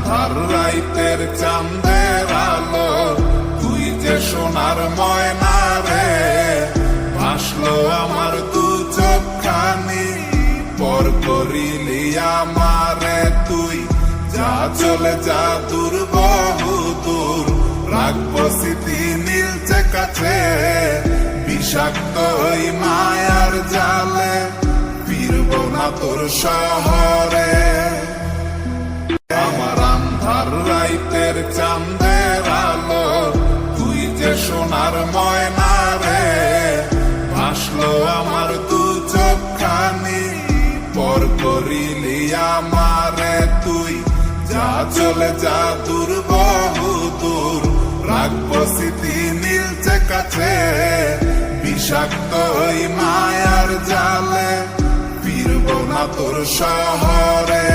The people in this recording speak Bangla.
আন্ধার রাইতের চাঁদের আলো, তুই যে সোনার ময়না রে। ভাসলো আমার দু চোখখানি, পর করিলি আমারে তুই। যা চলে যা দূর বহু দূর, রাখবো স্মৃতি নীলচে কাছে। বিষাক্ত ওই মায়ার জালে, ফিরবো না তোর শহরে। আমার আন্ধার রাইতের চাঁদের আলো, তুই যে সোনার ময়না রে। ভাসলো আমার দু চোখখানি, পর করিলি আমারে তুই। যা চলে যা দূর বহু দূর, রাখবো স্মৃতি নীলচে কাছে। বিষাক্ত ওই মায়ার জালে, ফিরবো না তোর শহরে।